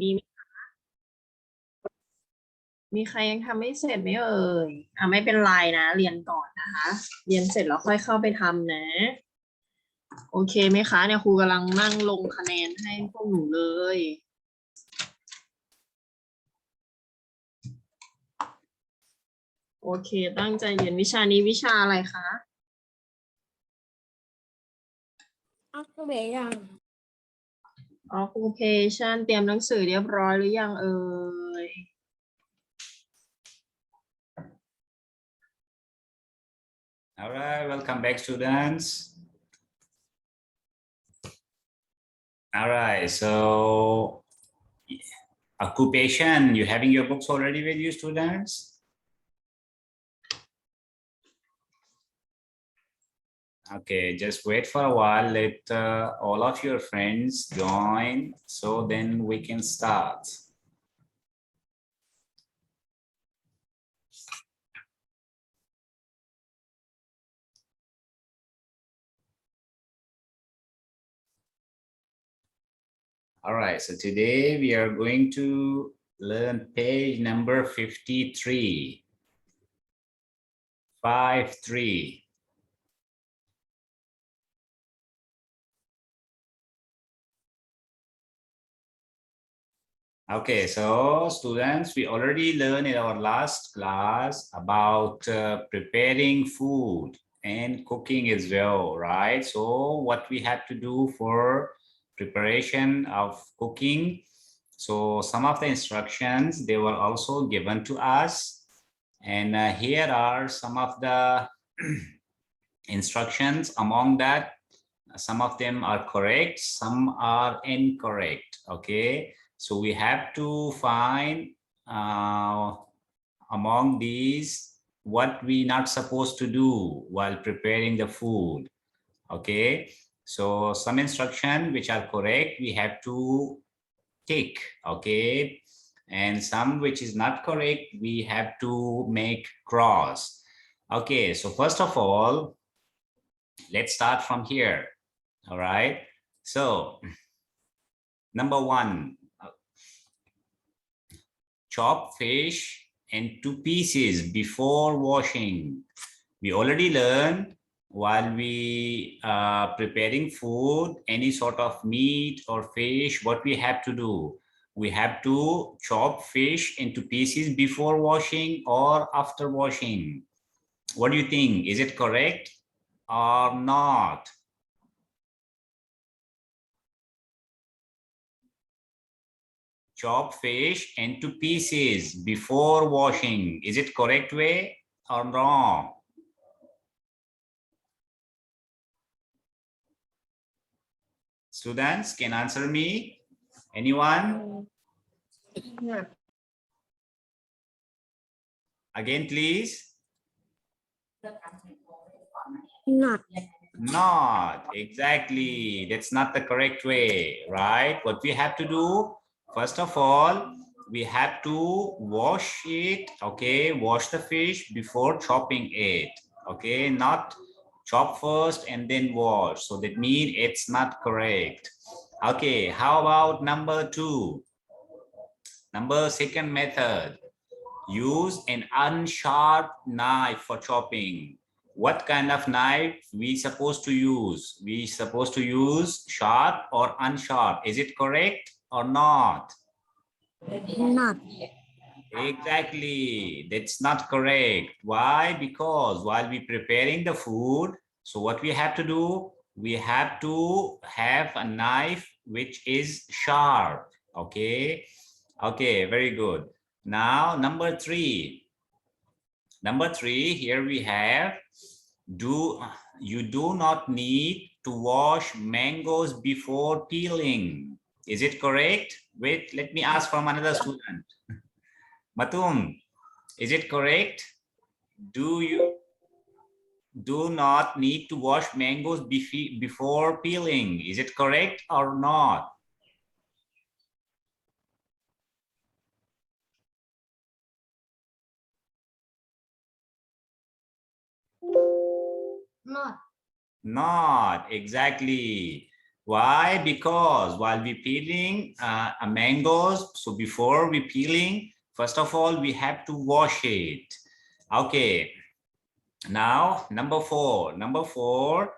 มีมีใครยังทำไม่เสร็จไหมเอ่ยไม่เป็นไรนะเรียนก่อนนะคะ เรียนเสร็จแล้วค่อยเข้าไปทำนะ โอเคไหมคะเนี่ยครูกำลังนั่งลงคะแนนให้พวกหนูเลย โอเคตั้งใจเรียนวิชานี้วิชาอะไรคะ Occupation Occupation เตรียมหนังสือเรียบร้อยหรือยังเอ่ย All right, welcome back, students. All right, so occupation, you having your books already with you, students? Okay, just wait for a while. Let all of your friends join, so then we can start. All right, so today we are going to learn page number 53. 53. Okay, so students, we already learned in our last class about preparing food and cooking as well, right? So what we have to do for preparation of cooking. So some of the instructions, they were also given to us. And here are some of the instructions. Among that, some of them are correct, some are incorrect, okay? So we have to find among these what we not supposed to do while preparing the food, okay? So some instruction which are correct, we have to tick, okay? And some which is not correct, we have to make cross. Okay, so first of all, let's start from here. All right, so number one, chop fish into pieces before washing. We already learned while we preparing food, any sort of meat or fish, what we have to do. We have to chop fish into pieces before washing or after washing. What do you think? Is it correct or not? Chop fish into pieces before washing. Is it correct way or wrong? Students can answer me. Anyone? Not. Again, please. Not. Not exactly. That's not the correct way, right? What we have to do, first of all, we have to wash it, okay? Wash the fish before chopping it, okay? Not chop first and then wash. So that means it's not correct. Okay, how about number two? Second method, use an unsharp knife for chopping. What kind of knife we supposed to use? We supposed to use sharp or unsharp. Is it correct or not? Not. Exactly, that's not correct. Why? Because while we preparing the food, so what we have to do, we have to have a knife which is sharp, okay? Okay, very good. Now, number three, here we have, you do not need to wash mangoes before peeling. Is it correct? Wait, let me ask from another student. Matum, is it correct? You do not need to wash mangoes before peeling. Is it correct or not? Not. Not exactly. Why? Because while we peeling mangoes, so before we peeling, first of all, we have to wash it. Okay. Now, number four,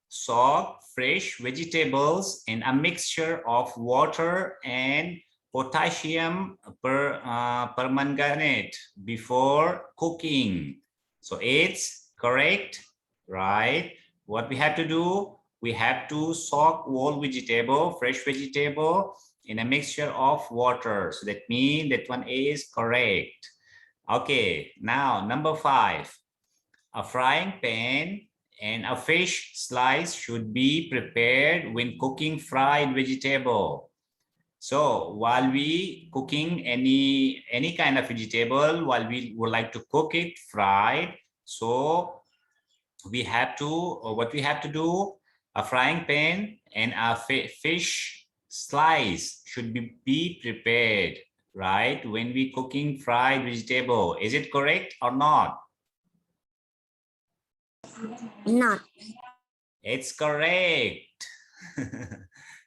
soak fresh vegetables in a mixture of water and potassium permanganate before cooking. So it's correct, right? What we have to do, we have to soak whole vegetable, fresh vegetable in a mixture of water. So that means that one is correct. Okay, now number 5. A frying pan and a fish slice should be prepared when cooking fried vegetable. So while we cooking any kind of vegetable, while we would like to cook it fried, so we have to, what we have to do, a frying pan and a fish slice should be prepared, right? When we cooking fried vegetable, is it correct or not? Not. It's correct.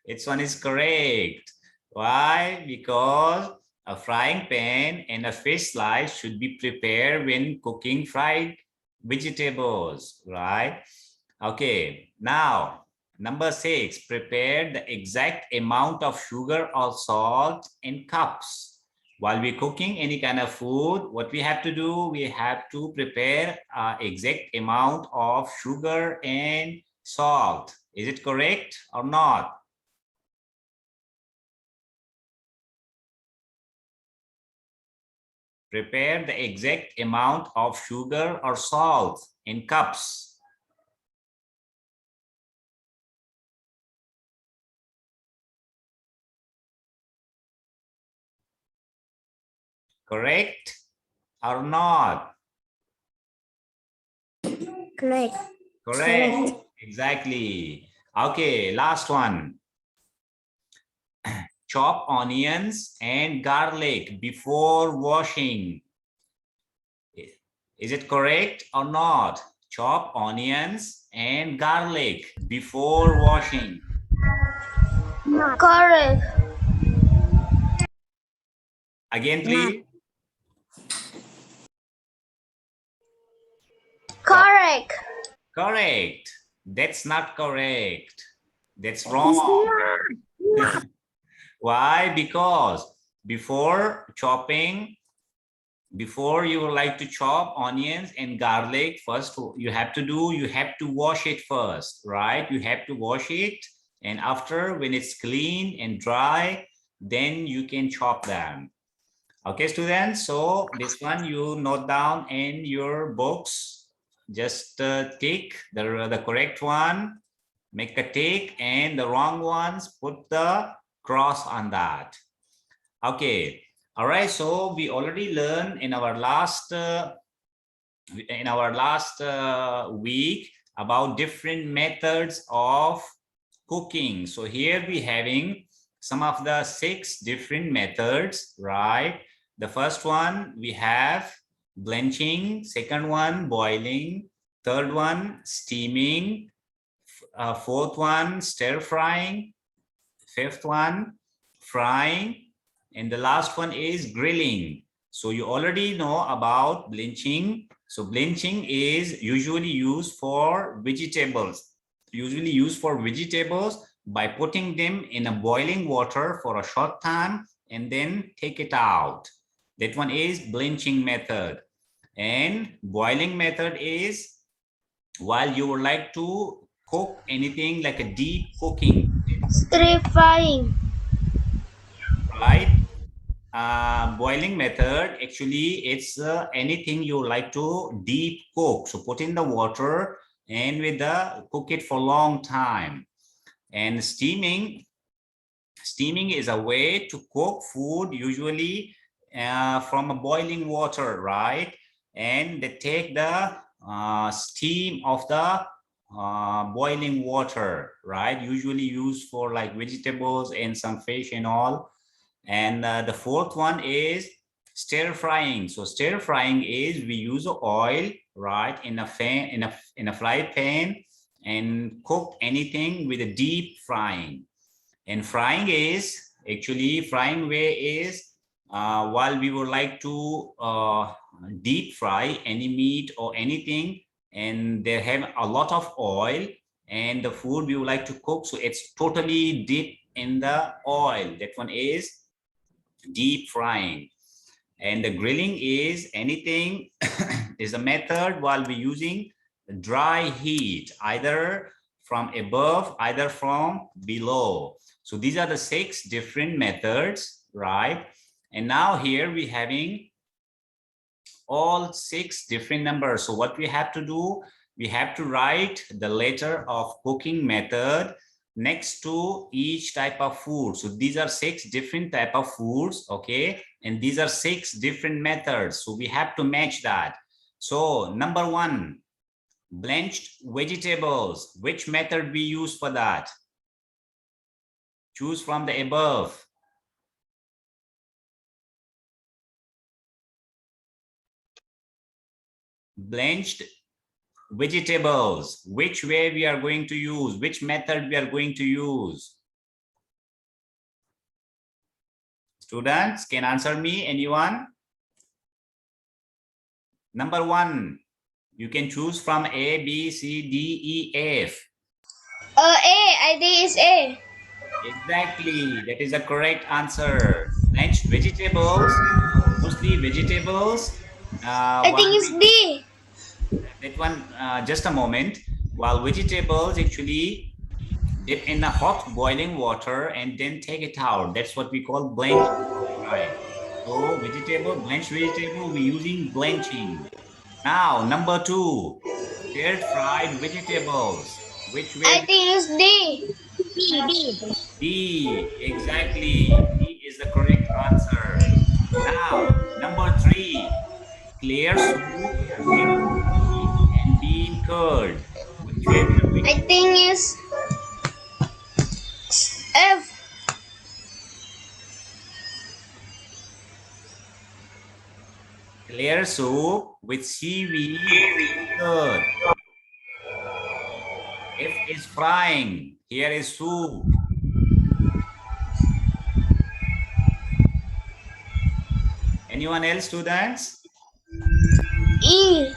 Its one is correct. Why? Because a frying pan and a fish slice should be prepared when cooking fried vegetables, right? Okay, now number 6, prepare the exact amount of sugar or salt in cups. While we're cooking any kind of food, what we have to do, we have to prepare exact amount of sugar and salt. Is it correct or not? Prepare the exact amount of sugar or salt in cups. Correct or not? Correct. Correct. Exactly. Okay, last one. Chop onions and garlic before washing. Is it correct or not? Chop onions and garlic before washing. Not. Correct. Again, please. Correct. Correct. That's not correct. That's wrong. Why? Because before chopping, before you would like to chop onions and garlic, first you have to wash it first, right? You have to wash it, and after, when it's clean and dry, then you can chop them. Okay, students, so this one you note down in your books. Just tick the correct one, make a tick, and the wrong ones, put the cross on that. Okay. All right, so we already learned in our last week about different methods of cooking. So here we having some of the 6 different methods, right? The first one we have blanching, second one boiling, third one steaming, fourth one stir frying, fifth one frying, and the last one is grilling. So you already know about blanching. So blanching is usually used for vegetables. By putting them in a boiling water for a short time and then take it out. That one is blanching method. And boiling method is while you would like to cook anything like a deep cooking. Stir frying. Right? Boiling method, actually it's anything you like to deep cook. So put in the water and cook it for a long time. And steaming is a way to cook food usually from a boiling water, right? And they take the steam of the boiling water, right? Usually used for like vegetables and some fish and all. And the fourth one is stir frying. So stir frying is we use oil, right, in a fry pan, and cook anything with a deep frying. And frying is actually frying way is while we would like to deep fry any meat or anything, and they have a lot of oil, and the food we would like to cook, so it's totally deep in the oil. That one is deep frying. And the grilling is anything is a method while we're using dry heat, either from above, either from below. So these are the 6 different methods, right? And now here we're having all 6 different numbers. So what we have to do, we have to write the letter of cooking method next to each type of food. So these are 6 different type of foods, okay? And these are 6 different methods. So we have to match that. So number 1, blanched vegetables. Which method we use for that? Choose from the above. Blanched vegetables. Which way we are going to use? Which method we are going to use? Students, can answer me? Anyone? Number 1, you can choose from A, B, C, D, E, F. A. I think it's A. Exactly, that is the correct answer. Blanched vegetables, mostly vegetables. I think it's D. That one, just a moment. While vegetables actually dip in a hot boiling water and then take it out. That's what we call blanching, right? So blanched vegetable, we're using blanching. Now, number 2, stir fried vegetables. Which way? I think it's D. D, exactly. D is the correct answer. Now, number 3, clear soup with ghee and bean curd. Which way we are going? I think it's F. Clear soup with seaweed and curd. F is frying. Here is soup. Anyone else, students? E.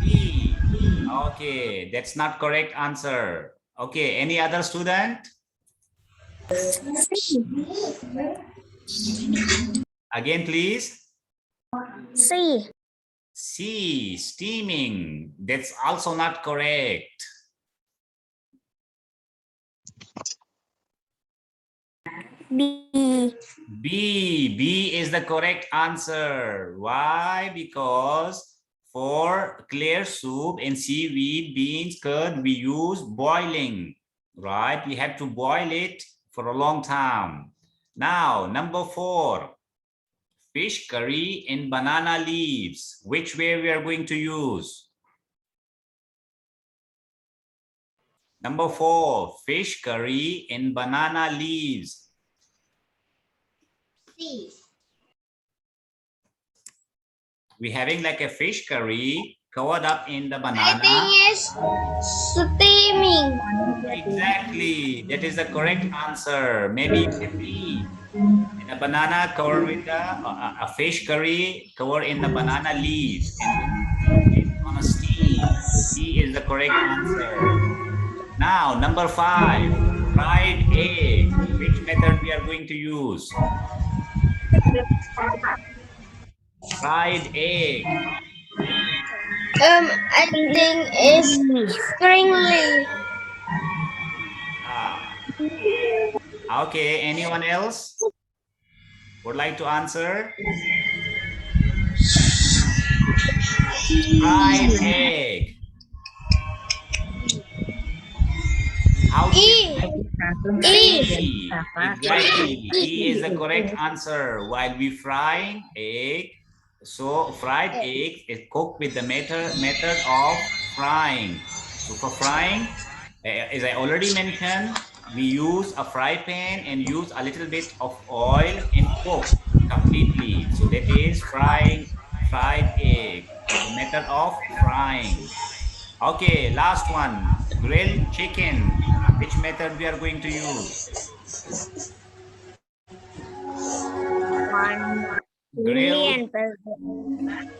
E. Okay, that's not correct answer. Okay, any other student? Again, please. C. C, steaming. That's also not correct. B. B is the correct answer. Why? Because for clear soup and seaweed, beans, curd, we use boiling, right? We have to boil it for a long time. Now, number 4, fish curry in banana leaves. Which way we are going to use? Number 4, fish curry in banana leaves. C. We're having like a fish curry covered up in the I banana. think it's steaming. Exactly, that is the correct answer. Maybe you can be in a banana covered with a fish curry covered in the banana leaves and it's on a steam. C is the correct answer. Now, number 5, fried egg. Which method we are going to use? Fried egg. I think it's stringly. Okay, anyone else would like to answer? Fried egg. How do E. E. Exactly. E is the correct answer. While we frying egg, so fried egg is cooked with the method of frying. So for frying, as I already mentioned, we use a fry pan and use a little bit of oil and cook completely. So that is fried egg, the method of frying. Okay, last one, grilled chicken. Which method we are going to use? 1 Grilled, million.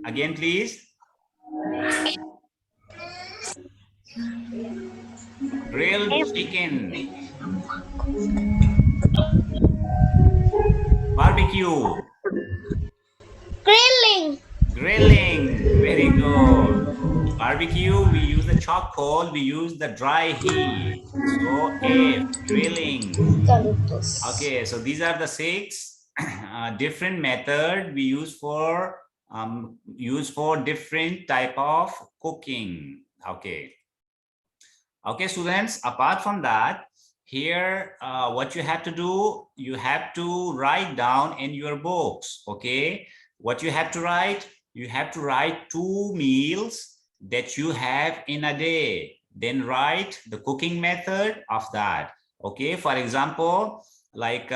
again please. Grilled chicken. Barbecue. Grilling. Grilling. Very good. Barbecue, we use the charcoal, we use the dry heat. So F, grilling. Okay, so these are the 6 different method we use for different type of cooking. Okay. Okay, students, apart from that, here what you have to do, you have to write down in your books. Okay, what you have to write, you have to write 2 meals that you have in a day, then write the cooking method of that. Okay, for example, like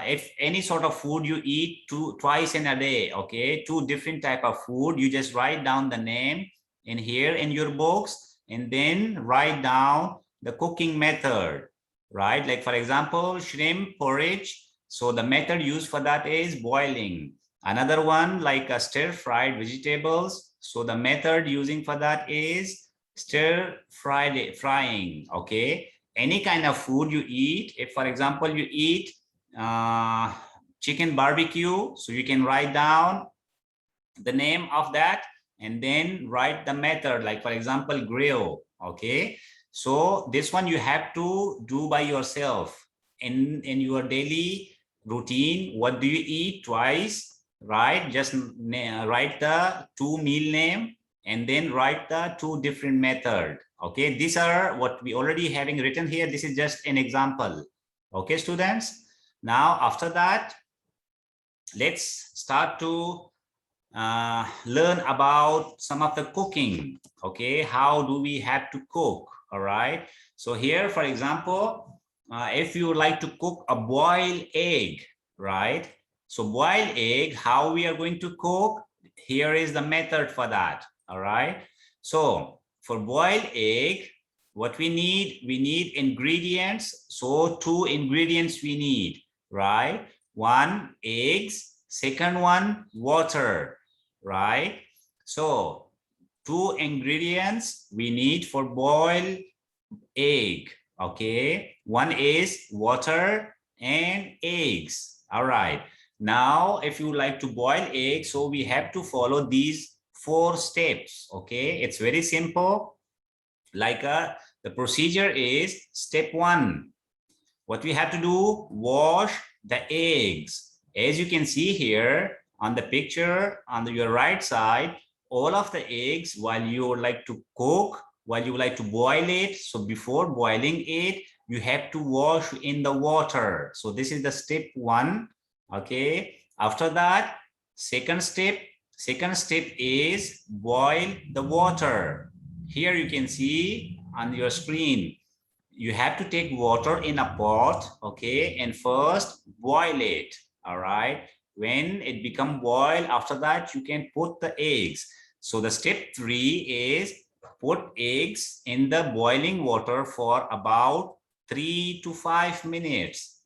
if any sort of food you eat twice in a day, okay, 2 different type of food, you just write down the name in here in your books, and then write down the cooking method, right? Like for example, shrimp porridge. So the method used for that is boiling. Another one like a stir-fried vegetables. So the method using for that is frying. Okay. Any kind of food you eat, if for example you eat chicken barbecue, so you can write down the name of that and then write the method, like for example grill. Okay, so this one you have to do by yourself in your daily routine. What do you eat twice, right? Just write the 2 meal name and then write the 2 different method. Okay, these are what we already having written here. This is just an example. Okay, students, now after that let's start to learn about some of the cooking. Okay, how do we have to cook? All right, so here for example, if you would like to cook a boiled egg, right? So boiled egg, how we are going to cook, here is the method for that. All right, so for boiled egg, what we need ingredients. So 2 ingredients we need, right? 1 eggs, second one water, right? So 2 ingredients we need for boiled egg. Okay, one is water and eggs. All right, now if you like to boil egg, so we have to follow these 4 steps. Okay, it's very simple. Like the procedure is step 1. What we have to do, wash the eggs. As you can see here on the picture on your right side, all of the eggs, while you would like to cook, while you would like to boil it, so before boiling it, you have to wash in the water. So this is the step 1. Okay, after that, second step is boil the water. Here you can see on your screen, you have to take water in a pot, okay, and first boil it. All right, when it become boiled, after that you can put the eggs. So the step 3 is put eggs in the boiling water for about 3 to 5 minutes.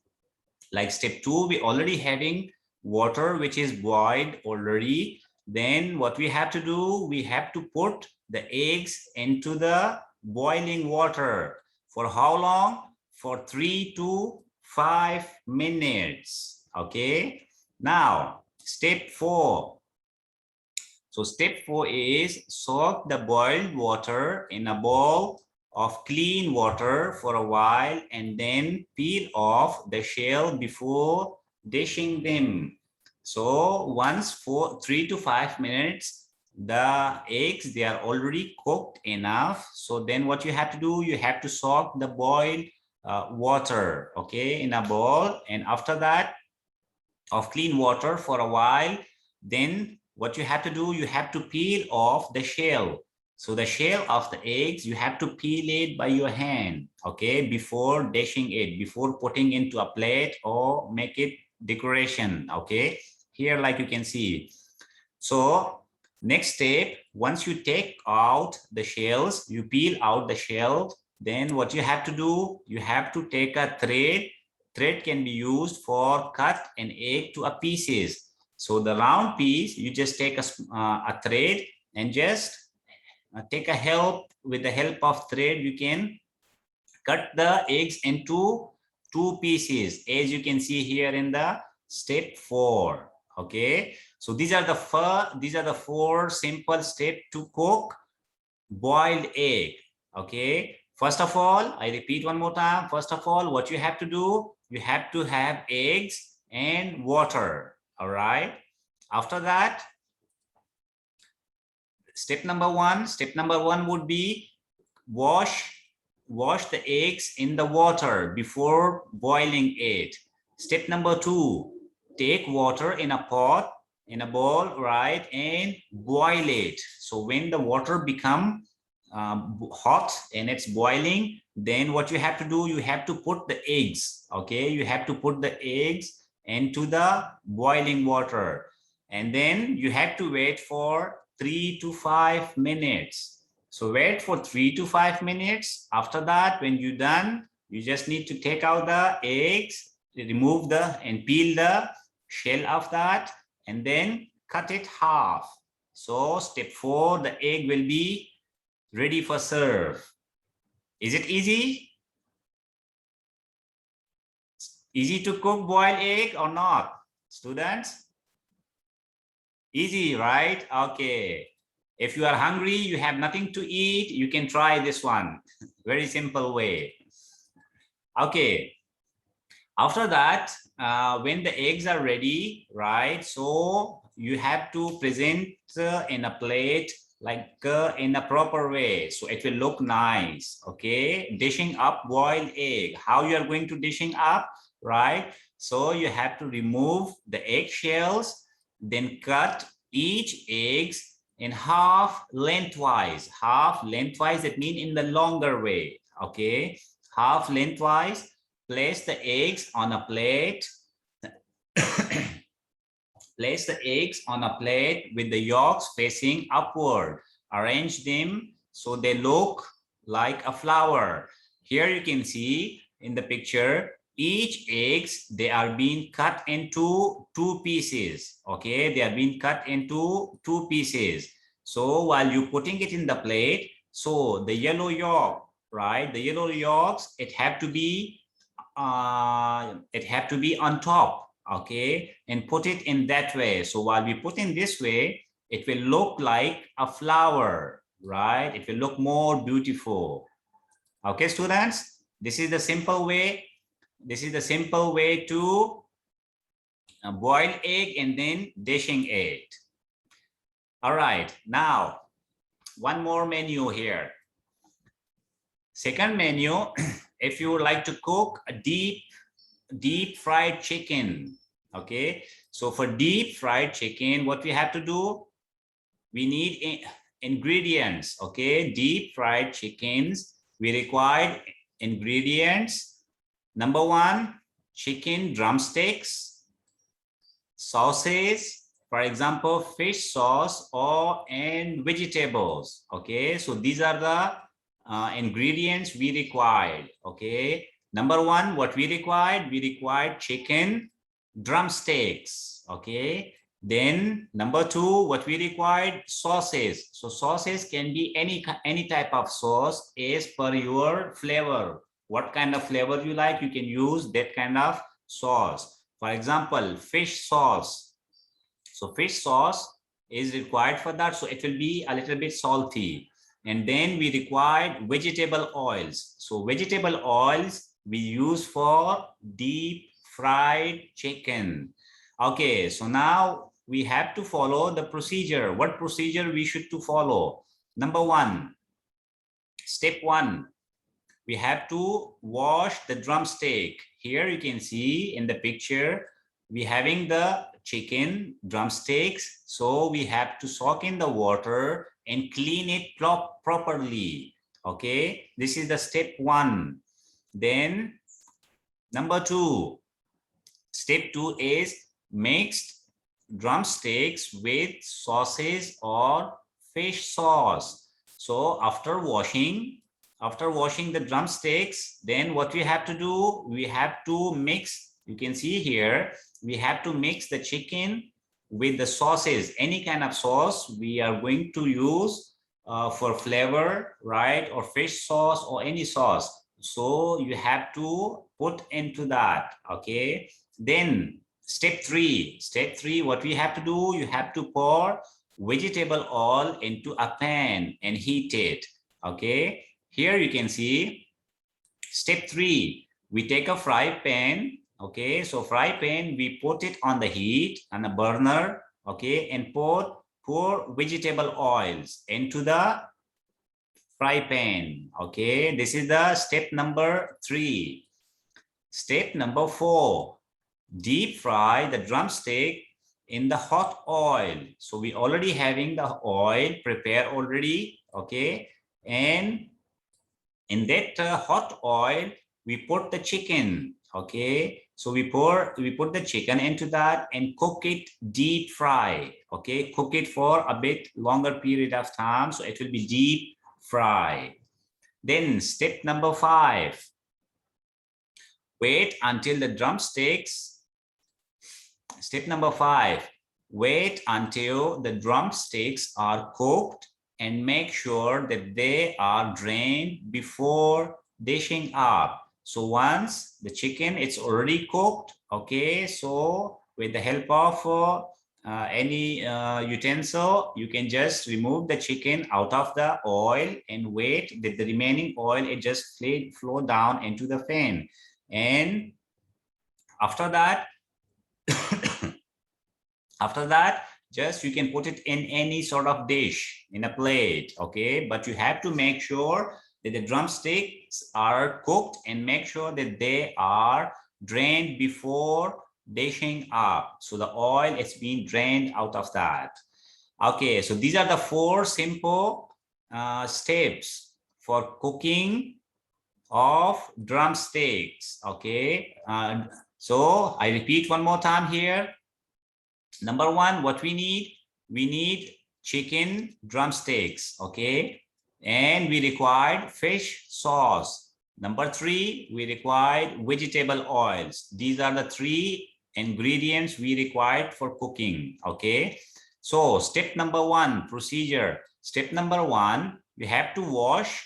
Like step 2, we already having water which is boiled already. Then what we have to do, we have to put the eggs into the boiling water. For how long? For 3 to 5 minutes. Okay, now step 4. So step 4 is soak the boiled water in a bowl of clean water for a while and then peel off the shell before dishing them. So once for 3 to 5 minutes, the eggs, they are already cooked enough. So then what you have to do, you have to soak the boiled water, okay, in a bowl, and after that of clean water for a while. Then what you have to do, you have to peel off the shell. So the shell of the eggs, you have to peel it by your hand, okay, before dishing it, before putting into a plate or make it decoration. Okay, here like you can see. So Next step, once you take out the shells, you peel out the shell, then what you have to do, you have to take a thread. Thread can be used for cut an egg to a pieces. So the round piece, you just take a thread and just take a help. With the help of thread, you can cut the eggs into 2 pieces, as you can see here in the step 4. Okay, so these are the 4 simple steps to cook boiled egg. Okay, first of all, I repeat one more time. First of all, what you have to do, you have to have eggs and water. All right, after that, step number 1 would be wash the eggs in the water before boiling it. Step number 2, take water in a pot, in a bowl, right, and boil it. So when the water become hot and it's boiling, then what you have to do, you have to put the eggs. Okay, you have to put the eggs into the boiling water, and then you have to wait for 3 to 5 minutes. So wait for 3 to 5 minutes. After that, when you're done, you just need to take out the eggs, remove and peel the shell of that, and then cut it half. So step 4, the egg will be ready for serve. Is it easy? Easy to cook boiled egg or not, students? Easy, right? Okay. If you are hungry, you have nothing to eat, you can try this one. Very simple way. Okay. After that, when the eggs are ready, right? So you have to present in a plate, like in a proper way. So it will look nice. Okay. Dishing up boiled egg. How you are going to dishing up, right? So you have to remove the egg shells, then cut each eggs in half lengthwise. That means in the longer way. Okay, half lengthwise. Place the eggs on a plate. Place the eggs on a plate with the yolks facing upward. Arrange them so they look like a flower. Here you can see in the picture, each eggs, they are being cut into 2 pieces. Okay, they are being cut into 2 pieces. So while you putting it in the plate, so the yellow yolk, right, the yellow yolks, it have to be on top. Okay, and put it in that way. So while we put in this way, it will look like a flower, right? It will look more beautiful. Okay, students, this is the simple way. This is the simple way to boil egg and then dishing it. All right, now one more menu here. Second menu, if you would like to cook a deep fried chicken. Okay, so for deep fried chicken, what we have to do, we need ingredients. Okay, deep fried chickens, we require ingredients. Number 1, chicken drumsticks, sauces, for example, fish sauce and vegetables. Okay, so these are the ingredients we required. Okay, number 1, what we required chicken drumsticks. Okay, then number 2, what we required, sauces. So sauces can be any type of sauce as per your flavor. What kind of flavor you like, you can use that kind of sauce. For example, fish sauce. So fish sauce is required for that, so it will be a little bit salty. And then we required vegetable oils. So vegetable oils we use for deep fried chicken. Okay, so now we have to follow the procedure. What procedure we should to follow? Number 1, step 1, we have to wash the drumstick. Here you can see in the picture, we having the chicken drumsticks. So we have to soak in the water and clean it properly. Okay, this is the step 1. Then number 2, step 2 is mix drumsticks with sauces or fish sauce. So after washing the drumsticks, then what we have to do, we have to mix, you can see here, we have to mix the chicken with the sauces, any kind of sauce we are going to use for flavor, right? Or fish sauce or any sauce. So you have to put into that, okay? Then step three, what we have to do, you have to pour vegetable oil into a pan and heat it, okay? Here you can see step 3, we take a fry pan, okay? So fry pan, we put it on the heat on a burner, okay? And pour vegetable oils into the fry pan, okay? This is the step number 3. Step number 4, deep fry the drumstick in the hot oil. So we already having the oil prepared already, okay? And in that hot oil, we put the chicken, okay? So we put the chicken into that and cook it deep fry, okay? Cook it for a bit longer period of time, so it will be deep fry. Then step number 5, wait until the drumsticks. Step number 5, wait until the drumsticks are cooked and make sure that they are drained before dishing up. So once the chicken it's already cooked, okay, so with the help of any utensil, you can just remove the chicken out of the oil and wait that the remaining oil it just flow down into the pan. And after that, just you can put it in any sort of dish, in a plate, okay? But you have to make sure that the drumsticks are cooked and make sure that they are drained before dishing up. So the oil is being drained out of that. Okay, so these are the 4 simple steps for cooking of drumsticks, okay? So I repeat one more time here. Number 1, what we need chicken drumsticks, okay? And we required fish sauce. Number 3, we required vegetable oils. These are the 3 ingredients we required for cooking, okay? So step number 1, procedure. Step number 1, we have to wash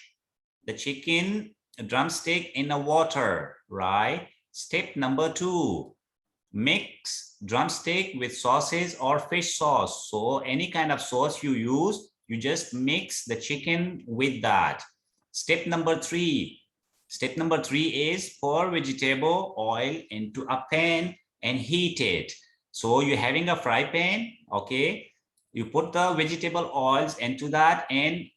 the chicken drumstick in the water, right? Step number 2, mix drumstick with sauces or fish sauce. So any kind of sauce you use, you just mix the chicken with that. Step number 3 is pour vegetable oil into a pan and heat it. So you're having a fry pan, okay? You put the vegetable oils into that and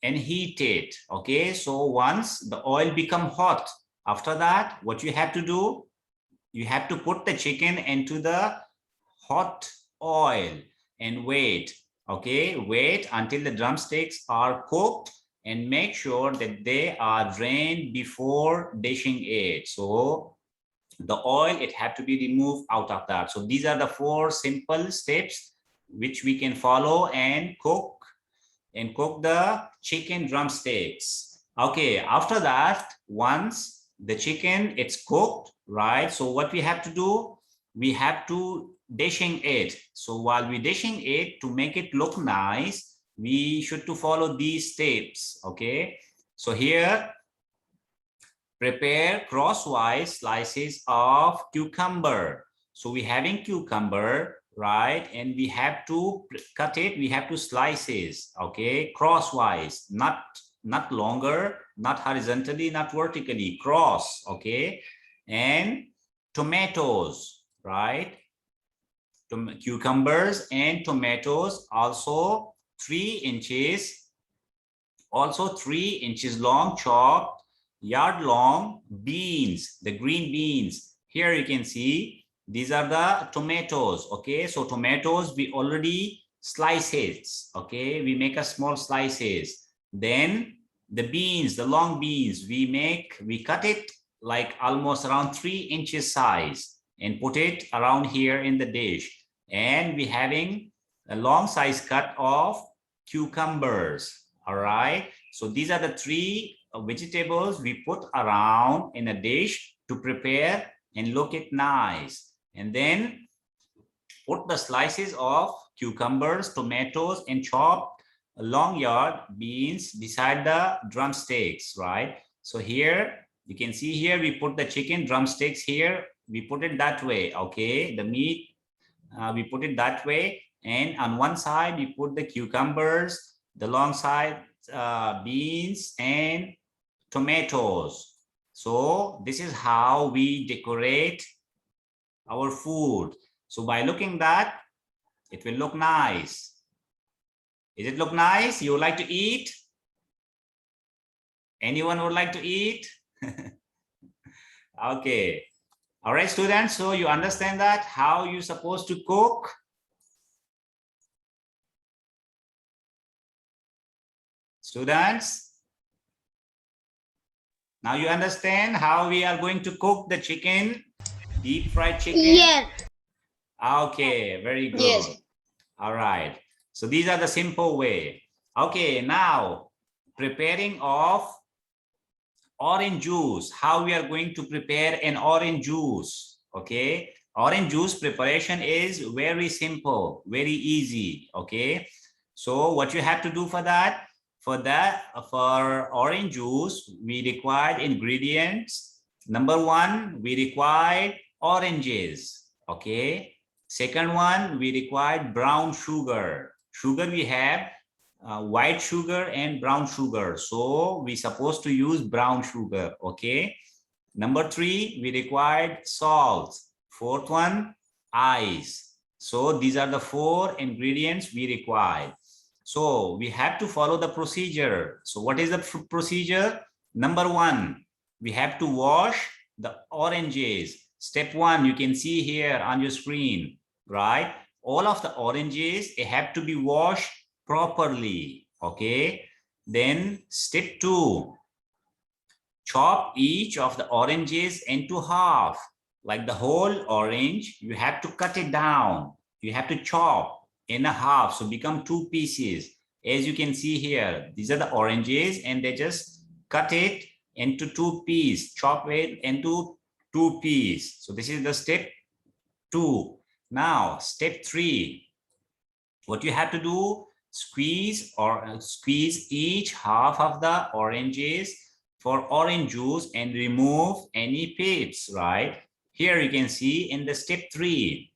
heat it, okay? So once the oil become hot, after that, what you have to do, you have to put the chicken into the hot oil and wait, okay? Wait until the drumsticks are cooked and make sure that they are drained before dishing it. So the oil, it had to be removed out of that. So these are the 4 simple steps which we can follow and cook the chicken drumsticks. Okay, after that, once the chicken it's cooked, right? So what we have to do, we have to dishing it. So while we dishing it, to make it look nice, we should to follow these steps, okay? So here, prepare crosswise slices of cucumber. So we having cucumber, right? And we have to cut it, we have to slices, okay? Crosswise, not longer, not horizontally, not vertically, cross, okay? And tomatoes, right? Cucumbers and tomatoes, also 3 inches, also 3 inches long, chopped, yard long beans, the green beans. Here you can see, these are the tomatoes, okay? So tomatoes, we already slice it, okay? We make a small slices. Then the beans, the long beans, we cut it like almost around 3 inches size. and put it around here in the dish. And we having a long size cut of cucumbers. All right. So these are the three vegetables we put around in a dish to prepare and look it nice. And then put the slices of cucumbers, tomatoes, and chopped long yard beans beside the drumsticks, right? So here you can see here we put the chicken drumsticks here. We put it that way, okay? The meat, we put it that way. And on one side, we put the cucumbers, the long side beans and tomatoes. So this is how we decorate our food. So by looking that, it will look nice. Is it look nice? You would like to eat? Anyone would like to eat? Okay. All right, students. So you understand that how you're supposed to cook? Students? Now you understand how we are going to cook the chicken, deep fried chicken? Yes. Okay, very good. Yes. All right. So these are the simple way. Okay, now preparing of orange juice. How we are going to prepare an orange juice? Okay, orange juice preparation is very simple, very easy. Okay, so what you have to do for that? For orange juice, we require ingredients. Number one, we require oranges. Okay. Second one, we require brown sugar. Sugar we have white sugar and brown sugar. So we supposed to use brown sugar. Okay. Number three, we required salt. Fourth one, ice. So these are the four ingredients we require. So we have to follow the procedure. So what is the procedure? Number one, we have to wash the oranges. Step one, you can see here on your screen, right? All of the oranges, they have to be washed properly. Okay. Then step two, chop each of the oranges into half. Like the whole orange, you have to cut it down. You have to chop in a half, so become two pieces. As you can see here, these are the oranges and they just cut it into two pieces, chop it into two pieces. So this is the step two. Now step three, what you have to do, squeeze each half of the oranges for orange juice and remove any pips, right? Here you can see in the step three,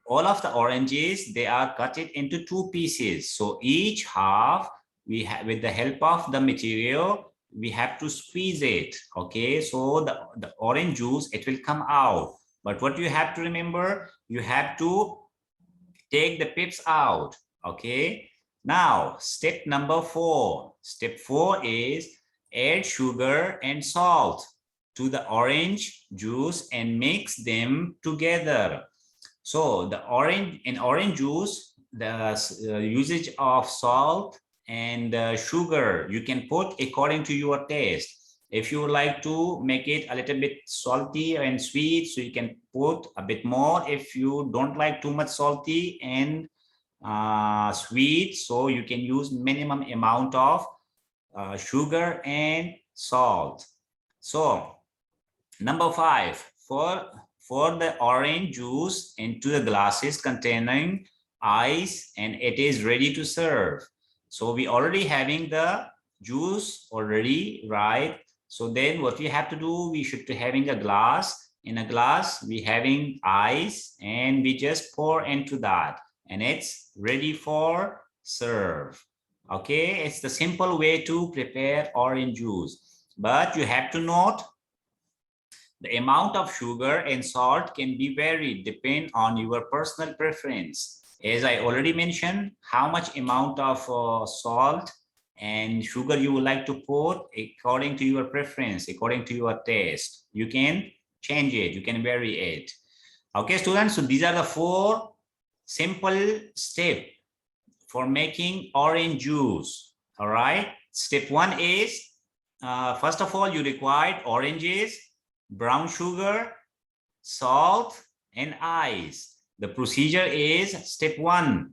all of the oranges, they are cut it into two pieces. So each half, we have, with the help of the material, we have to squeeze it. Okay, so the orange juice, it will come out. But what you have to remember, you have to take the pips out. Okay, now step number four. Step four is add sugar and salt to the orange juice and mix them together. So the orange juice, the usage of salt and sugar, you can put according to your taste. If you would like to make it a little bit salty and sweet, so you can put a bit more. If you don't like too much salty and sweet, so you can use minimum amount of sugar and salt. So number five, for the orange juice into the glasses containing ice, and it is ready to serve. So we already having the juice already, right? So then what we have to do, we should be having a glass. In a glass, we having ice and we just pour into that and it's ready for serve. Okay, it's the simple way to prepare orange juice. But you have to note, the amount of sugar and salt can be varied depending on your personal preference. As I already mentioned, how much amount of salt and sugar you would like to put according to your preference, according to your taste. You can change it, you can vary it. Okay, students, so these are the four simple steps for making orange juice. All right, step one is, first of all, you require oranges, brown sugar, salt, and ice. The procedure is step 1.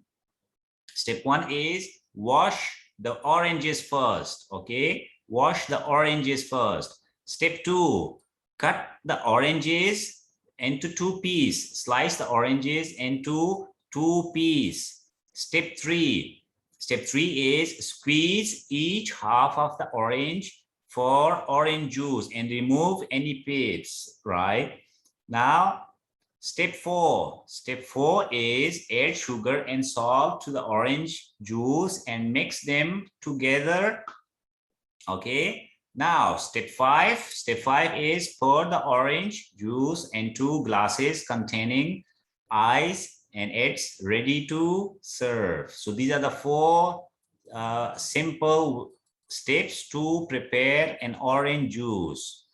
Step 1 is wash the oranges first. Okay, wash the oranges first. Step 2, cut the oranges into 2 pieces. Slice the oranges into 2 pieces. Step 3 is squeeze each half of the orange for orange juice and remove any pips, right? Now, step 4 is add sugar and salt to the orange juice and mix them together. Okay. Now, step 5 is pour the orange juice into glasses containing ice and it's ready to serve. So these are the 4 simple steps to prepare an orange juice.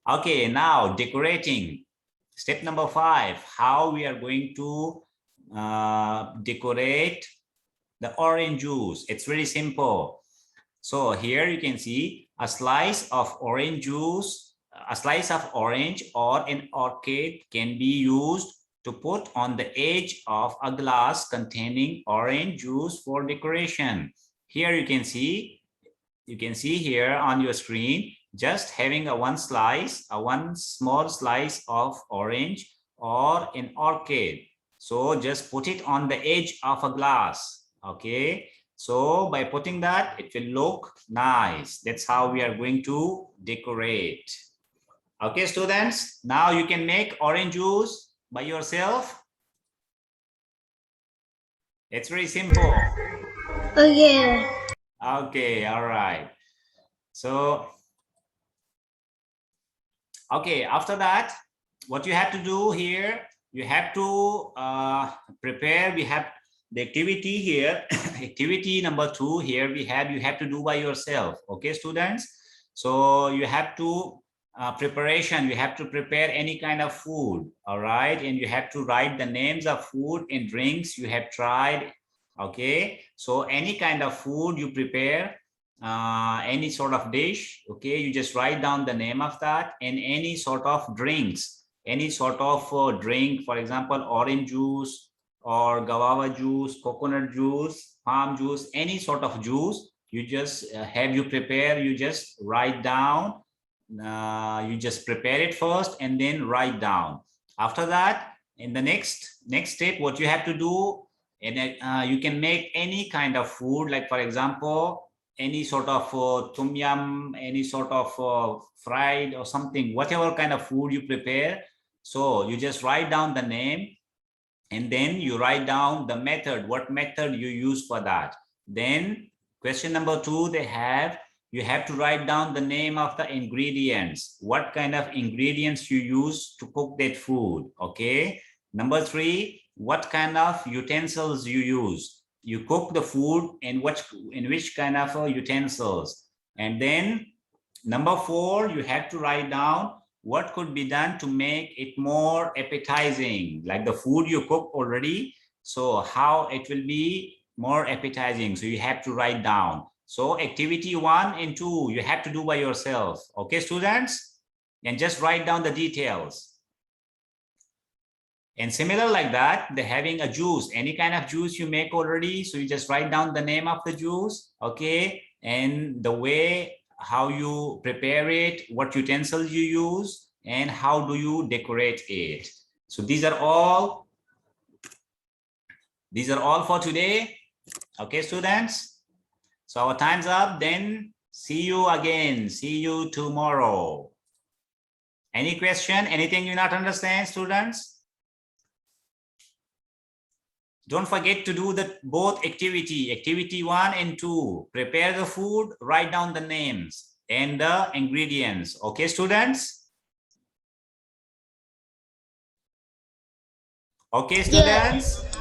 Okay, now decorating. Step number 5, how we are going to decorate the orange juice. It's very simple. So here you can see a slice of orange juice, a slice of orange or an orchid can be used to put on the edge of a glass containing orange juice for decoration. Here you can see here on your screen, just having one small slice of orange or an orchid. So just put it on the edge of a glass. Okay. So by putting that, it will look nice. That's how we are going to decorate. Okay, students, now you can make orange juice by yourself. It's very simple. Okay. Okay, all right. So, okay, after that, what you have to do here, you have to prepare, we have the activity here, activity number 2 here you have to do by yourself. Okay, students. So you have to preparation, you have to prepare any kind of food. All right. And you have to write the names of food and drinks you have tried. Okay. So any kind of food you prepare, any sort of dish. Okay. You just write down the name of that and any sort of drinks, any sort of drink, for example, orange juice, or guava juice, coconut juice, palm juice, any sort of juice, you just have you prepare, you just write down, you just prepare it first and then write down. After that, in the next step, what you have to do, and you can make any kind of food, like for example, any sort of tom yum, any sort of fried or something, whatever kind of food you prepare. So you just write down the name, and then you write down the method, what method you use for that. Then question number 2, you have to write down the name of the ingredients, what kind of ingredients you use to cook that food. Okay. Number 3, what kind of utensils you use. You cook the food in which kind of utensils. And then number 4, you have to write down what could be done to make it more appetizing, like the food you cook already. So how it will be more appetizing. So you have to write down. So activity 1 and 2, you have to do by yourself. Okay, students? And just write down the details. And similar like that, they're having a juice, any kind of juice you make already. So you just write down the name of the juice. Okay. And the way, how you prepare it, what utensils you use, and how do you decorate it. So these are all for today. Okay, students. So our time's up. Then see you again. See you tomorrow. Any question? Anything you not understand, students? Don't forget to do both activity 1 and 2. Prepare the food, write down the names and the ingredients. Okay, students? Okay, students? Yes.